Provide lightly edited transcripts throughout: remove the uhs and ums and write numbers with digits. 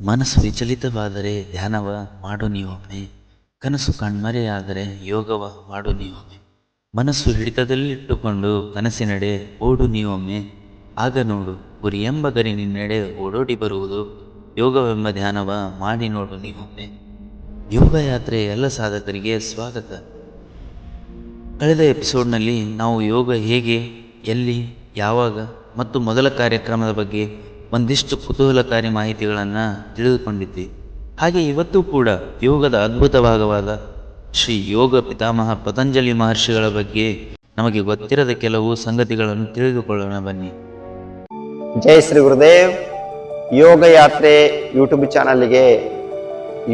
ಮನಸ್ಸು ವಿಚಲಿತವಾದರೆ ಧ್ಯಾನವ ಮಾಡು ನೀವೊಮ್ಮೆ. ಕನಸು ಕಣ್ಮರೆಯಾದರೆ ಯೋಗವ ಮಾಡು ನೀವೊಮ್ಮೆ. ಮನಸ್ಸು ಹಿಡಿತದಲ್ಲಿಟ್ಟುಕೊಂಡು ಕನಸಿನಡೆ ಓಡು ನೀವೊಮ್ಮೆ. ಆಗ ನೋಡು ಗುರಿ ಎಂಬ ಗರಿ ನಿನ್ನೆಡೆ ಓಡೋಡಿ ಬರುವುದು. ಯೋಗವೆಂಬ ಧ್ಯಾನವ ಮಾಡಿ ನೋಡು ನೀವೊಮ್ಮೆ. ಯೋಗ ಯಾತ್ರೆ ಎಲ್ಲ ಸಾಧಕರಿಗೆ ಸ್ವಾಗತ. ಕಳೆದ ಎಪಿಸೋಡ್ನಲ್ಲಿ ನಾವು ಯೋಗ ಹೇಗೆ, ಎಲ್ಲಿ, ಯಾವಾಗ ಮತ್ತು ಮೊದಲ ಕಾರ್ಯಕ್ರಮದ ಬಗ್ಗೆ ಒಂದಿಷ್ಟು ಕುತೂಹಲಕಾರಿ ಮಾಹಿತಿಗಳನ್ನು ತಿಳಿದುಕೊಂಡಿದ್ವಿ. ಹಾಗೆ ಇವತ್ತು ಕೂಡ ಯೋಗದ ಅದ್ಭುತ ಭಾಗವಾದ ಶ್ರೀ ಯೋಗ ಪಿತಾಮಹ ಪತಂಜಲಿ ಮಹರ್ಷಿಗಳ ಬಗ್ಗೆ ನಮಗೆ ಗೊತ್ತಿರದ ಕೆಲವು ಸಂಗತಿಗಳನ್ನು ತಿಳಿದುಕೊಳ್ಳೋಣ ಬನ್ನಿ. ಜೈ ಶ್ರೀ ಗುರುದೇವ್. ಯೋಗ ಯಾತ್ರೆ ಯೂಟ್ಯೂಬ್ ಚಾನಲ್ಗೆ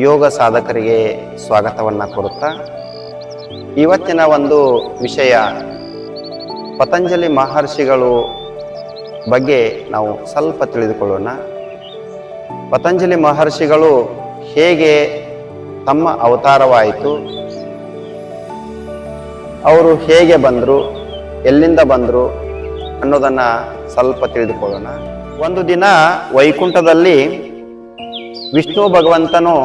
ಯೋಗ ಸಾಧಕರಿಗೆ ಸ್ವಾಗತವನ್ನು ಕೋರುತ್ತಾ, ಇವತ್ತಿನ ಒಂದು ವಿಷಯ ಪತಂಜಲಿ ಮಹರ್ಷಿಗಳು ಬಗ್ಗೆ ನಾವು ಸ್ವಲ್ಪ ತಿಳಿದುಕೊಳ್ಳೋಣ. ಪತಂಜಲಿ ಮಹರ್ಷಿಗಳು ಹೇಗೆ ತಮ್ಮ ಅವತಾರವಾಯಿತು, ಅವರು ಹೇಗೆ ಬಂದರು, ಎಲ್ಲಿಂದ ಬಂದರು ಅನ್ನೋದನ್ನು ಸ್ವಲ್ಪ ತಿಳಿದುಕೊಳ್ಳೋಣ. ಒಂದು ದಿನ ವೈಕುಂಠದಲ್ಲಿ ವಿಷ್ಣು ಭಗವಂತನು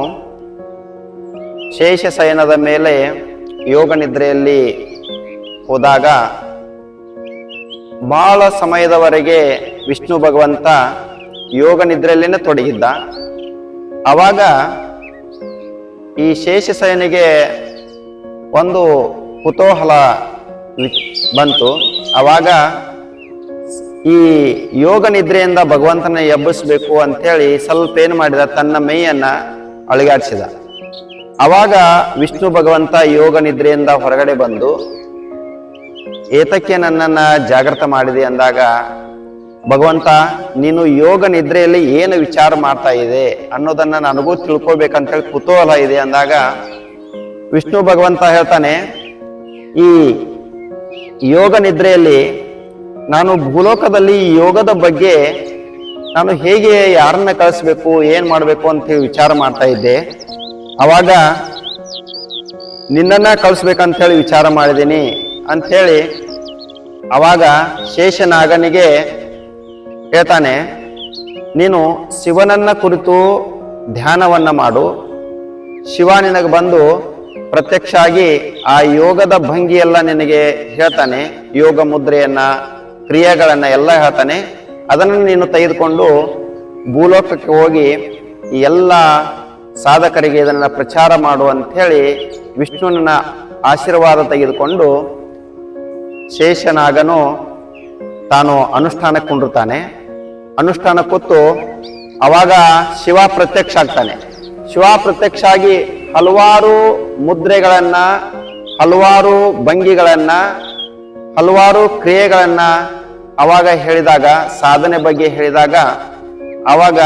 ಶೇಷಶಯನದ ಮೇಲೆ ಯೋಗ ನಿದ್ರೆಯಲ್ಲಿ ಹೋದಾಗ ಬಹಳ ಸಮಯದವರೆಗೆ ವಿಷ್ಣು ಭಗವಂತ ಯೋಗ ನಿದ್ರೆಯಲ್ಲೇನೆ ತೊಡಗಿದ್ದ. ಆವಾಗ ಈ ಶೇಷಶಯನಿಗೆ ಒಂದು ಕುತೂಹಲ ಬಂತು. ಆವಾಗ ಈ ಯೋಗ ನಿದ್ರೆಯಿಂದ ಭಗವಂತನ ಎಬ್ಬಿಸ್ಬೇಕು ಅಂಥೇಳಿ ಸ್ವಲ್ಪ ಏನು ಮಾಡಿದ, ತನ್ನ ಮೈಯನ್ನ ಅಳಿಗಾಡಿಸಿದ. ಆವಾಗ ವಿಷ್ಣು ಭಗವಂತ ಯೋಗ ನಿದ್ರೆಯಿಂದ ಹೊರಗಡೆ ಬಂದು, ಏತಕ್ಕೆ ನನ್ನನ್ನ ಜಾಗೃತ ಮಾಡಿದೆ ಅಂದಾಗ, ಭಗವಂತ ನೀನು ಯೋಗ ನಿದ್ರೆಯಲ್ಲಿ ಏನು ವಿಚಾರ ಮಾಡ್ತಾ ಇದೆ ಅನ್ನೋದನ್ನ ನನಗೂ ತಿಳ್ಕೊಬೇಕಂತೇಳಿ ಕುತೂಹಲ ಇದೆ ಅಂದಾಗ, ವಿಷ್ಣು ಭಗವಂತ ಹೇಳ್ತಾನೆ, ಈ ಯೋಗ ನಿದ್ರೆಯಲ್ಲಿ ನಾನು ಭೂಲೋಕದಲ್ಲಿ ಯೋಗದ ಬಗ್ಗೆ ನಾನು ಹೇಗೆ ಯಾರನ್ನ ಕಳಿಸ್ಬೇಕು, ಏನ್ ಮಾಡ್ಬೇಕು ಅಂತ ವಿಚಾರ ಮಾಡ್ತಾ ಇದ್ದೆ. ಅವಾಗ ನಿನ್ನನ್ನ ಕಳಿಸ್ಬೇಕಂತ ಹೇಳಿ ವಿಚಾರ ಮಾಡಿದ್ದೀನಿ ಅಂಥೇಳಿ ಅವಾಗ ಶೇಷನಾಗನಿಗೆ ಹೇಳ್ತಾನೆ, ನೀನು ಶಿವನನ್ನ ಕುರಿತು ಧ್ಯಾನವನ್ನ ಮಾಡು. ಶಿವ ನಿನಗೆ ಬಂದು ಪ್ರತ್ಯಕ್ಷ ಆಗಿ ಆ ಯೋಗದ ಭಂಗಿಯೆಲ್ಲ ನಿನಗೆ ಹೇಳ್ತಾನೆ, ಯೋಗ ಮುದ್ರೆಯನ್ನ, ಕ್ರಿಯೆಗಳನ್ನ ಎಲ್ಲ ಹೇಳ್ತಾನೆ. ಅದನ್ನು ನೀನು ತೆಗೆದುಕೊಂಡು ಭೂಲೋಕಕ್ಕೆ ಹೋಗಿ ಎಲ್ಲ ಸಾಧಕರಿಗೆ ಇದನ್ನ ಪ್ರಚಾರ ಮಾಡು ಅಂತ ಹೇಳಿ ವಿಷ್ಣುವಿನ ಆಶೀರ್ವಾದ ತೆಗೆದುಕೊಂಡು ಶೇಷನಾಗನು ತಾನು ಅನುಷ್ಠಾನಕ್ಕೆ ಕುಂಡಿರ್ತಾನೆ. ಅನುಷ್ಠಾನ ಕೂತು ಅವಾಗ ಶಿವ ಪ್ರತ್ಯಕ್ಷ ಆಗ್ತಾನೆ. ಶಿವ ಪ್ರತ್ಯಕ್ಷ ಆಗಿ ಹಲವಾರು ಮುದ್ರೆಗಳನ್ನ, ಹಲವಾರು ಭಂಗಿಗಳನ್ನ, ಹಲವಾರು ಕ್ರಿಯೆಗಳನ್ನ ಅವಾಗ ಹೇಳಿದಾಗ, ಸಾಧನೆ ಬಗ್ಗೆ ಹೇಳಿದಾಗ, ಅವಾಗ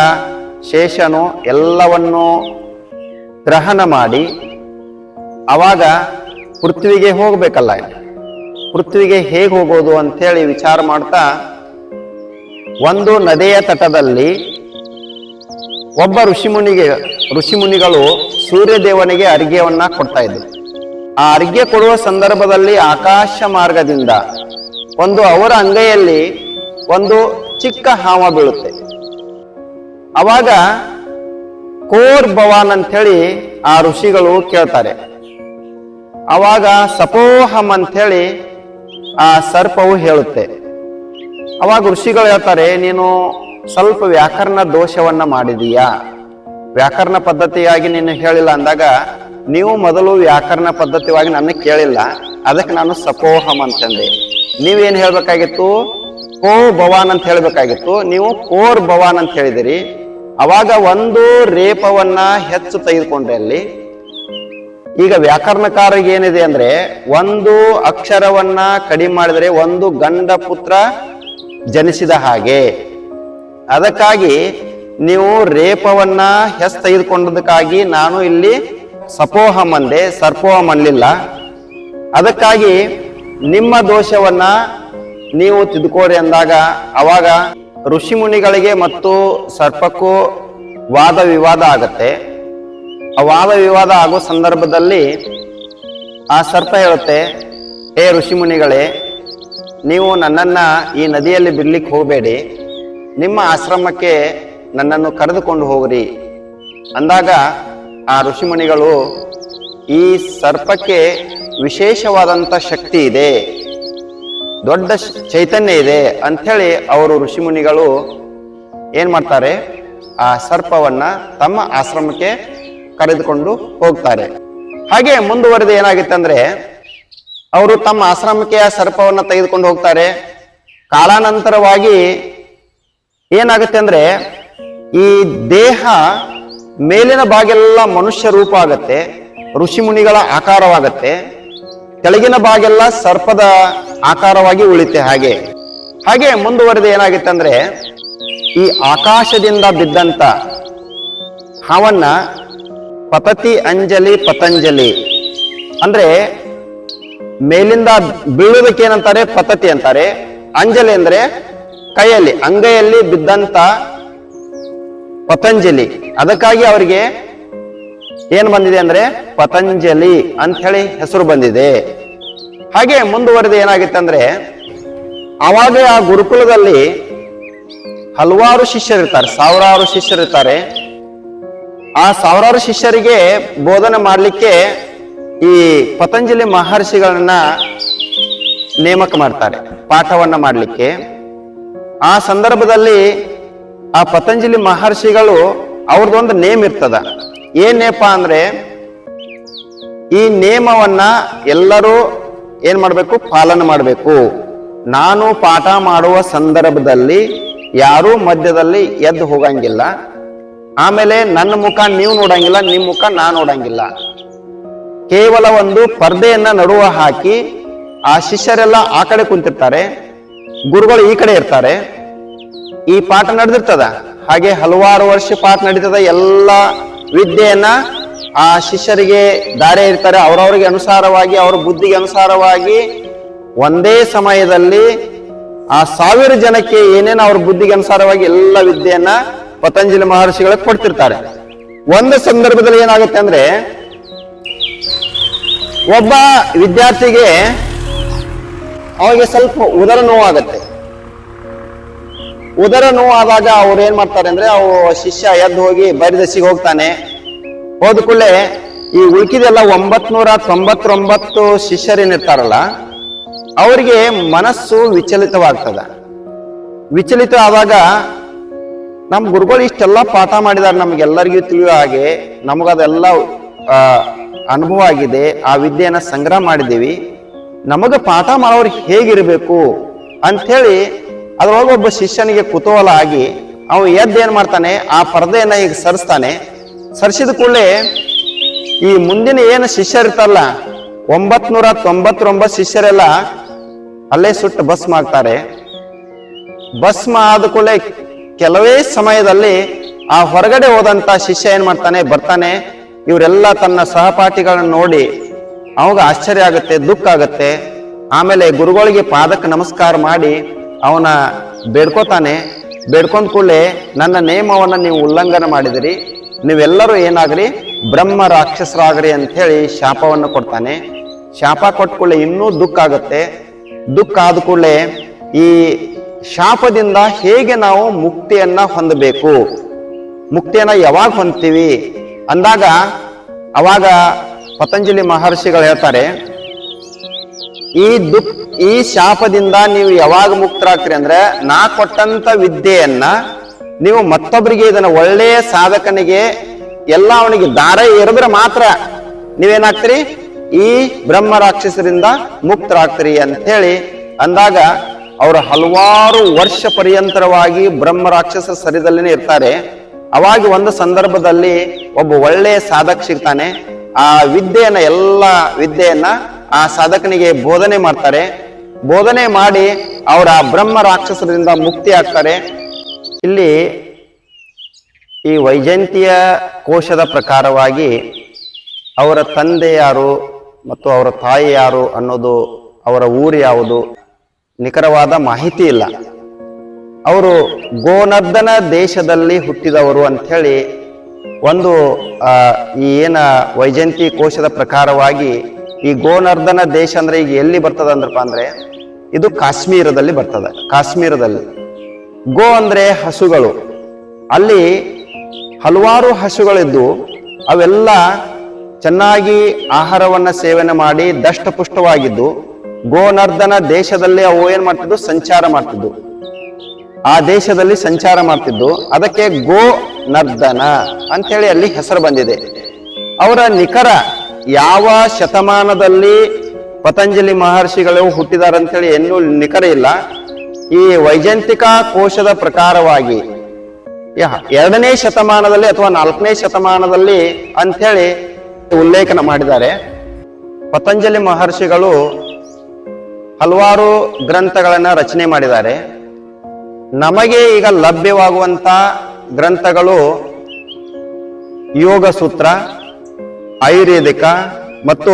ಶೇಷನು ಎಲ್ಲವನ್ನೂ ಗ್ರಹಣ ಮಾಡಿ ಅವಾಗ ಪೃಥ್ವಿಗೆ ಹೋಗ್ಬೇಕಲ್ಲ, ಪೃಥ್ವಿಗೆ ಹೇಗೆ ಹೋಗೋದು ಅಂಥೇಳಿ ವಿಚಾರ ಮಾಡ್ತಾ ಒಂದು ನದಿಯ ತಟದಲ್ಲಿ ಒಬ್ಬ ಋಷಿಮುನಿಗಳು ಸೂರ್ಯದೇವನಿಗೆ ಅರ್ಘ್ಯವನ್ನ ಕೊಡ್ತಾ ಇದ್ರು. ಆ ಅರ್ಘ್ಯ ಕೊಡುವ ಸಂದರ್ಭದಲ್ಲಿ ಆಕಾಶ ಮಾರ್ಗದಿಂದ ಒಂದು ಅವರ ಅಂಗೈಯಲ್ಲಿ ಒಂದು ಚಿಕ್ಕ ಹಾವ ಬೀಳುತ್ತೆ. ಅವಾಗ ಕೋರ್ ಭವಾನ್ ಅಂಥೇಳಿ ಆ ಋಷಿಗಳು ಕೇಳ್ತಾರೆ. ಅವಾಗ ಸಪೋಹಂ ಅಂಥೇಳಿ ಆ ಸರ್ಪವು ಹೇಳುತ್ತೆ. ಅವಾಗ ಋಷಿಗಳು ಹೇಳ್ತಾರೆ, ನೀನು ಸ್ವಲ್ಪ ವ್ಯಾಕರಣ ದೋಷವನ್ನ ಮಾಡಿದೀಯಾ, ವ್ಯಾಕರಣ ಪದ್ಧತಿಯಾಗಿ ನೀನು ಹೇಳಿಲ್ಲ ಅಂದಾಗ, ನೀವು ಮೊದಲು ವ್ಯಾಕರಣ ಪದ್ಧತಿಯಾಗಿ ನನ್ನ ಕೇಳಿಲ್ಲ, ಅದಕ್ಕೆ ನಾನು ಸಪೋಹಂ ಅಂತಂದೆ. ನೀವೇನ್ ಹೇಳ್ಬೇಕಾಗಿತ್ತು, ಕೋ ಭವಾನ್ ಅಂತ ಹೇಳ್ಬೇಕಾಗಿತ್ತು, ನೀವು ಕೋರ್ ಭವಾನ್ ಅಂತ ಹೇಳಿದಿರಿ. ಅವಾಗ ಒಂದು ರೇಪವನ್ನ ಹೆಚ್ಚು ತೆಗೆದುಕೊಂಡ್ರೆ ಅಲ್ಲಿ, ಈಗ ವ್ಯಾಕರಣಕಾರಿಗೆ ಏನಿದೆ ಅಂದ್ರೆ, ಒಂದು ಅಕ್ಷರವನ್ನ ಕಡಿಮೆ ಮಾಡಿದರೆ ಒಂದು ಗಂಡ ಪುತ್ರ ಜನಿಸಿದ ಹಾಗೆ. ಅದಕ್ಕಾಗಿ ನೀವು ರೇಪವನ್ನ ಹೆಚ್ಚು ತೆಗೆದುಕೊಂಡದಕ್ಕಾಗಿ ನಾನು ಇಲ್ಲಿ ಸಪೋಹಂ ಅಂದೆ, ಸರ್ಪೋಹಂ ಅನ್ಲಿಲ್ಲ. ಅದಕ್ಕಾಗಿ ನಿಮ್ಮ ದೋಷವನ್ನ ನೀವು ತಿದ್ದುಕೋರಿ ಅಂದಾಗ, ಅವಾಗ ಋಷಿ ಮುನಿಗಳಿಗೆ ಮತ್ತು ಸರ್ಪಕ್ಕೂ ವಾದ ವಿವಾದ ಆಗತ್ತೆ. ಆ ವಾದ ವಿವಾದ ಆಗೋ ಸಂದರ್ಭದಲ್ಲಿ ಆ ಸರ್ಪ ಹೇಳುತ್ತೆ, ಹೇ ಋಷಿ ಮುನಿಗಳೇ, ನೀವು ನನ್ನನ್ನ ಈ ನದಿಯಲ್ಲಿ ಬಿಡ್ಲಿಕ್ಕೆ ಹೋಗಬೇಡಿ, ನಿಮ್ಮ ಆಶ್ರಮಕ್ಕೆ ನನ್ನನ್ನು ಕರೆದುಕೊಂಡು ಹೋಗ್ರಿ ಅಂದಾಗ ಆ ಋಷಿಮುನಿಗಳು ಈ ಸರ್ಪಕ್ಕೆ ವಿಶೇಷವಾದಂಥ ಶಕ್ತಿ ಇದೆ, ದೊಡ್ಡ ಚೈತನ್ಯ ಇದೆ ಅಂಥೇಳಿ ಅವರು ಋಷಿಮುನಿಗಳು ಏನ್ ಮಾಡ್ತಾರೆ, ಆ ಸರ್ಪವನ್ನ ತಮ್ಮ ಆಶ್ರಮಕ್ಕೆ ಕರೆದುಕೊಂಡು ಹೋಗ್ತಾರೆ. ಹಾಗೆ ಮುಂದುವರೆದು ಏನಾಗುತ್ತೆ ಅಂದ್ರೆ ಅವರು ತಮ್ಮ ಆಶ್ರಮಕ್ಕೆ ಆ ಸರ್ಪವನ್ನ ತೆಗೆದುಕೊಂಡು ಹೋಗ್ತಾರೆ. ಕಾಲಾನಂತರವಾಗಿ ಏನಾಗುತ್ತೆ ಅಂದ್ರೆ ಈ ದೇಹ ಮೇಲಿನ ಭಾಗೆಲ್ಲ ಮನುಷ್ಯ ರೂಪ ಆಗತ್ತೆ, ಋಷಿಮುನಿಗಳ ಆಕಾರವಾಗತ್ತೆ, ಕೆಳಗಿನ ಭಾಗೆಲ್ಲ ಸರ್ಪದ ಆಕಾರವಾಗಿ ಉಳಿತೆ. ಹಾಗೆ ಮುಂದುವರೆದು ಏನಾಗುತ್ತೆ ಅಂದ್ರೆ ಈ ಆಕಾಶದಿಂದ ಬಿದ್ದಂತ ಹಾವನ್ನ ಪತತಿ ಅಂಜಲಿ ಪತಂಜಲಿ ಅಂದ್ರೆ ಮೇಲಿಂದ ಬೀಳುವುದಕ್ಕೆ ಏನಂತಾರೆ, ಪತತಿ ಅಂತಾರೆ. ಅಂಜಲಿ ಅಂದ್ರೆ ಕೈಯಲ್ಲಿ ಅಂಗೈಯಲ್ಲಿ ಬಿದ್ದಂತ ಪತಂಜಲಿ, ಅದಕ್ಕಾಗಿ ಅವರಿಗೆ ಏನ್ ಬಂದಿದೆ ಅಂದ್ರೆ ಪತಂಜಲಿ ಅಂತ ಹೇಳಿ ಹೆಸರು ಬಂದಿದೆ. ಹಾಗೆ ಮುಂದುವರೆದು ಏನಾಗುತ್ತೆ ಅಂದ್ರೆ ಅವಾಗ ಆ ಗುರುಕುಲದಲ್ಲಿ ಹಲವಾರು ಶಿಷ್ಯರಿರ್ತಾರೆ, ಸಾವಿರಾರು ಶಿಷ್ಯರಿರ್ತಾರೆ. ಆ ಸಾವಿರಾರು ಶಿಷ್ಯರಿಗೆ ಬೋಧನೆ ಮಾಡಲಿಕ್ಕೆ ಈ ಪತಂಜಲಿ ಮಹರ್ಷಿಗಳನ್ನ ನೇಮಕ ಮಾಡ್ತಾರೆ ಪಾಠವನ್ನ ಮಾಡಲಿಕ್ಕೆ. ಆ ಸಂದರ್ಭದಲ್ಲಿ ಆ ಪತಂಜಲಿ ಮಹರ್ಷಿಗಳು ಅವ್ರದ್ದೊಂದು ನೇಮ್ ಇರ್ತದ. ಏನ್ ನೇಪ ಅಂದ್ರೆ ಈ ನೇಮವನ್ನ ಎಲ್ಲರೂ ಏನ್ ಮಾಡ್ಬೇಕು, ಪಾಲನೆ ಮಾಡಬೇಕು. ನಾನು ಪಾಠ ಮಾಡುವ ಸಂದರ್ಭದಲ್ಲಿ ಯಾರೂ ಮಧ್ಯದಲ್ಲಿ ಎದ್ದು ಹೋಗಂಗಿಲ್ಲ. ಆಮೇಲೆ ನನ್ನ ಮುಖ ನೀವು ನೋಡಂಗಿಲ್ಲ, ನಿಮ್ಮ ಮುಖ ನಾ ನೋಡಂಗಿಲ್ಲ. ಕೇವಲ ಒಂದು ಪರ್ದೆಯನ್ನ ನಡುವ ಹಾಕಿ ಆ ಶಿಷ್ಯರೆಲ್ಲ ಆ ಕಡೆ ಕುಂತಿರ್ತಾರೆ, ಗುರುಗಳು ಈ ಕಡೆ ಇರ್ತಾರೆ. ಈ ಪಾಠ ನಡೆದಿರ್ತದ. ಹಾಗೆ ಹಲವಾರು ವರ್ಷ ಪಾಠ ನಡೀತದ. ಎಲ್ಲ ವಿದ್ಯೆಯನ್ನ ಆ ಶಿಷ್ಯರಿಗೆ ದಾರಿ ಇರ್ತಾರೆ. ಅವರವರಿಗೆ ಅನುಸಾರವಾಗಿ, ಅವರ ಬುದ್ಧಿಗೆ ಅನುಸಾರವಾಗಿ ಒಂದೇ ಸಮಯದಲ್ಲಿ ಆ 1000 ಜನಕ್ಕೆ ಏನೇನು ಅವ್ರ ಬುದ್ಧಿಗೆ ಅನುಸಾರವಾಗಿ ಎಲ್ಲ ವಿದ್ಯೆಯನ್ನ ಪತಂಜಲಿ ಮಹರ್ಷಿಗಳಿಗೆ ಕೊಡ್ತಿರ್ತಾರೆ. ಒಂದು ಸಂದರ್ಭದಲ್ಲಿ ಏನಾಗುತ್ತೆ ಅಂದ್ರೆ ಒಬ್ಬ ವಿದ್ಯಾರ್ಥಿಗೆ ಅವಾಗ ಸ್ವಲ್ಪ ಉದರ ನೋವಾಗತ್ತೆ. ಉದರ ನೋವಾದಾಗ ಅವ್ರು ಏನ್ ಮಾಡ್ತಾರೆ ಅಂದ್ರೆ ಅವು ಶಿಷ್ಯ ಎದ್ದು ಹೋಗಿ ಬರಿದಸಿಗೆ ಹೋಗ್ತಾನೆ. ಹೋದ ಕೂಡಲೇ ಈ ಉಳ್ಕಿದೆಲ್ಲ 999 ಶಿಷ್ಯರೇನಿರ್ತಾರಲ್ಲ ಅವರಿಗೆ ಮನಸ್ಸು ವಿಚಲಿತವಾಗ್ತದ. ವಿಚಲಿತ ಆದಾಗ ನಮ್ ಗುರುಗಳು ಇಷ್ಟೆಲ್ಲ ಪಾಠ ಮಾಡಿದಾರೆ, ನಮ್ಗೆಲ್ಲರಿಗೂ ತಿಳಿಯೋ ಹಾಗೆ ನಮಗದೆಲ್ಲ ಅನುಭವ ಆಗಿದೆ, ಆ ವಿದ್ಯೆಯನ್ನ ಸಂಗ್ರಹ ಮಾಡಿದ್ದೀವಿ, ನಮಗ ಪಾಠ ಮಾಡೋರು ಹೇಗಿರ್ಬೇಕು ಅಂಥೇಳಿ ಅದ್ರೊಳಗೆ ಒಬ್ಬ ಶಿಷ್ಯನಿಗೆ ಕುತೂಹಲ ಆಗಿ ಅವ ಏನ್ ಮಾಡ್ತಾನೆ, ಆ ಪರದೆಯನ್ನ ಈಗ ಸರಿಸ್ತಾನೆ. ಸರಿಸಿದ ಕೂಡಲೇ ಈ ಮುಂದಿನ ಏನು ಶಿಷ್ಯರಿರ್ತಾರಲ್ಲ 999 ಶಿಷ್ಯರೆಲ್ಲ ಅಲ್ಲೇ ಸುಟ್ಟು ಭಸ್ಮ ಆಗ್ತಾರೆ. ಭಸ್ಮ ಆದ ಕೂಡಲೇ ಕೆಲವೇ ಸಮಯದಲ್ಲಿ ಆ ಹೊರಗಡೆ ಹೋದಂತ ಶಿಷ್ಯ ಏನ್ ಮಾಡ್ತಾನೆ, ಬರ್ತಾನೆ. ಇವರೆಲ್ಲ ತನ್ನ ಸಹಪಾಠಿಗಳನ್ನ ನೋಡಿ ಅವಾಗ ಆಶ್ಚರ್ಯ ಆಗುತ್ತೆ, ದುಃಖ ಆಗುತ್ತೆ. ಆಮೇಲೆ ಗುರುಗಳಿಗೆ ಪಾದಕ್ಕೆ ನಮಸ್ಕಾರ ಮಾಡಿ ಅವನ ಬೇಡ್ಕೋತಾನೆ. ಬೇಡ್ಕೊಂಡ್ ಕೂಡಲೇ ನನ್ನ ನೇಮವನ್ನ ನೀವು ಉಲ್ಲಂಘನೆ ಮಾಡಿದಿರಿ, ನೀವೆಲ್ಲರೂ ಏನಾಗ್ರಿ ಬ್ರಹ್ಮ ರಾಕ್ಷಸರಾಗ್ರಿ ಅಂತ ಹೇಳಿ ಶಾಪವನ್ನು ಕೊಡ್ತಾನೆ. ಶಾಪ ಕೊಟ್ಟ ಕೂಡಲೇ ಇನ್ನೂ ದುಃಖ ಆಗುತ್ತೆ. ದುಃಖ ಆದ ಕೂಡಲೇ ಈ ಶಾಪದಿಂದ ಹೇಗೆ ನಾವು ಮುಕ್ತಿಯನ್ನ ಹೊಂದಬೇಕು, ಮುಕ್ತಿಯನ್ನ ಯಾವಾಗ ಹೊಂದ್ತೀವಿ ಅಂದಾಗ ಅವಾಗ ಪತಂಜಲಿ ಮಹರ್ಷಿಗಳು ಹೇಳ್ತಾರೆ, ಈ ಶಾಪದಿಂದ ನೀವು ಯಾವಾಗ ಮುಕ್ತರಾಗ್ತೀರಿ ಅಂದ್ರೆ ನಾ ಕೊಟ್ಟಂತ ವಿದ್ಯೆಯನ್ನ ನೀವು ಮತ್ತೊಬ್ಬರಿಗೆ ಇದನ್ನ ಒಳ್ಳೆಯ ಸಾಧಕನಿಗೆ ಎಲ್ಲ ಅವನಿಗೆ ದಾರ ಎರೆದ್ರೆ ಮಾತ್ರ ನೀವೇನಾಗ್ತೀರಿ ಈ ಬ್ರಹ್ಮ ರಾಕ್ಷಸರಿಂದ ಮುಕ್ತರಾಗ್ತೀರಿ ಅಂತ ಹೇಳಿ ಅಂದಾಗ ಅವರು ಹಲವಾರು ವರ್ಷ ಪರ್ಯಂತರವಾಗಿ ಬ್ರಹ್ಮ ರಾಕ್ಷಸ ಸರಿದಲ್ಲೇನೆ ಇರ್ತಾರೆ. ಅವಾಗ ಒಂದು ಸಂದರ್ಭದಲ್ಲಿ ಒಬ್ಬ ಒಳ್ಳೆಯ ಸಾಧಕ ಸಿಗ್ತಾನೆ. ಆ ವಿದ್ಯೆಯನ್ನ ಎಲ್ಲ ವಿದ್ಯೆಯನ್ನ ಆ ಸಾಧಕನಿಗೆ ಬೋಧನೆ ಮಾಡ್ತಾರೆ. ಬೋಧನೆ ಮಾಡಿ ಅವರ ಬ್ರಹ್ಮ ರಾಕ್ಷಸರಿಂದ ಮುಕ್ತಿ ಆಗ್ತಾರೆ. ಇಲ್ಲಿ ಈ ವೈಜಯಂತಿಯ ಕೋಶದ ಪ್ರಕಾರವಾಗಿ ಅವರ ತಂದೆ ಯಾರು ಮತ್ತು ಅವರ ತಾಯಿ ಯಾರು ಅನ್ನೋದು, ಅವರ ಊರು ಯಾವುದು ನಿಖರವಾದ ಮಾಹಿತಿ ಇಲ್ಲ. ಅವರು ಗೋನರ್ದನ ದೇಶದಲ್ಲಿ ಹುಟ್ಟಿದವರು ಅಂಥೇಳಿ ಒಂದು ಈ ಏನ ವೈಜಯಂತಿ ಕೋಶದ ಪ್ರಕಾರವಾಗಿ ಈ ಗೋನರ್ದನ ದೇಶ ಅಂದ್ರೆ ಈಗ ಎಲ್ಲಿ ಬರ್ತದ ಅಂದ್ರಪ್ಪ ಅಂದ್ರೆ ಇದು ಕಾಶ್ಮೀರದಲ್ಲಿ ಬರ್ತದೆ. ಕಾಶ್ಮೀರದಲ್ಲಿ ಗೋ ಅಂದ್ರೆ ಹಸುಗಳು. ಅಲ್ಲಿ ಹಲವಾರು ಹಸುಗಳಿದ್ದು ಅವೆಲ್ಲ ಚೆನ್ನಾಗಿ ಆಹಾರವನ್ನ ಸೇವನೆ ಮಾಡಿ ದಷ್ಟಪುಷ್ಟವಾಗಿದ್ದು ಗೋನರ್ದನ ದೇಶದಲ್ಲಿ ಅವು ಏನ್ ಮಾಡ್ತಿದ್ದು ಸಂಚಾರ ಮಾಡ್ತಿದ್ದು, ಆ ದೇಶದಲ್ಲಿ ಸಂಚಾರ ಮಾಡ್ತಿದ್ದು. ಅದಕ್ಕೆ ಗೋ ನರ್ದನ ಅಂತೇಳಿ ಅಲ್ಲಿ ಹೆಸರು ಬಂದಿದೆ. ಅವರ ನಿಖರ ಯಾವ ಶತಮಾನದಲ್ಲಿ ಪತಂಜಲಿ ಮಹರ್ಷಿಗಳು ಹುಟ್ಟಿದಾರಂತೇಳಿ ಇನ್ನೂ ನಿಖರ ಇಲ್ಲ. ಈ ವೈಜಂತಿಕ ಕೋಶದ ಪ್ರಕಾರವಾಗಿ 2ನೇ ಶತಮಾನದಲ್ಲಿ ಅಥವಾ 4ನೇ ಶತಮಾನದಲ್ಲಿ ಅಂಥೇಳಿ ಉಲ್ಲೇಖನ ಮಾಡಿದ್ದಾರೆ. ಪತಂಜಲಿ ಮಹರ್ಷಿಗಳು ಹಲವಾರು ಗ್ರಂಥಗಳನ್ನ ರಚನೆ ಮಾಡಿದ್ದಾರೆ. ನಮಗೆ ಈಗ ಲಭ್ಯವಾಗುವಂತ ಗ್ರಂಥಗಳು ಯೋಗ ಸೂತ್ರ, ಆಯುರ್ವೇದಿಕ ಮತ್ತು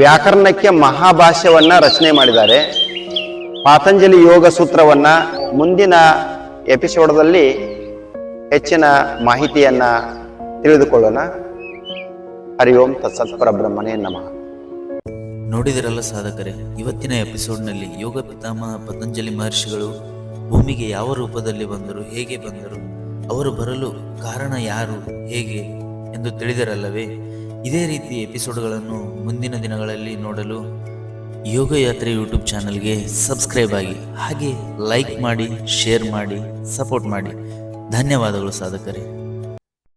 ವ್ಯಾಕರಣಕ್ಕೆ ಮಹಾಭಾಷ್ಯವನ್ನ ರಚನೆ ಮಾಡಿದ್ದಾರೆ. ಪತಂಜಲಿ ಯೋಗ ಸೂತ್ರವನ್ನ ಮುಂದಿನ ಎಪಿಸೋಡ್ದಲ್ಲಿ ಹೆಚ್ಚಿನ ಮಾಹಿತಿಯನ್ನ ತಿಳಿದುಕೊಳ್ಳೋಣ. ಹರಿ ಓಂ ತತ್ಸತ್ ಪರಬ್ರಹ್ಮಣೇ ನಮಃ. ನೋಡಿದಿರಲ್ಲ ಸಾಧಕರೇ, ಇವತ್ತಿನ ಎಪಿಸೋಡ್ನಲ್ಲಿ ಯೋಗ ಪಿತಾಮಹ ಪತಂಜಲಿ ಮಹರ್ಷಿಗಳು ಭೂಮಿಗೆ ಯಾವ ರೂಪದಲ್ಲಿ ಬಂದರು, ಹೇಗೆ ಬಂದರು, ಅವರು ಬರಲು ಕಾರಣ ಯಾರು, ಹೇಗೆ ಎಂದು ತಿಳಿದಿರಲ್ಲವೇ? ಇದೇ ರೀತಿ ಎಪಿಸೋಡ್ಗಳನ್ನು ಮುಂದಿನ ದಿನಗಳಲ್ಲಿ ನೋಡಲು ಯೋಗ ಯಾತ್ರೆ ಯೂಟ್ಯೂಬ್ ಚಾನಲ್ಗೆ ಸಬ್ಸ್ಕ್ರೈಬ್ ಆಗಿ, ಹಾಗೆ ಲೈಕ್ ಮಾಡಿ, ಶೇರ್ ಮಾಡಿ, ಸಪೋರ್ಟ್ ಮಾಡಿ. ಧನ್ಯವಾದಗಳು ಸಾಧಕರೇ.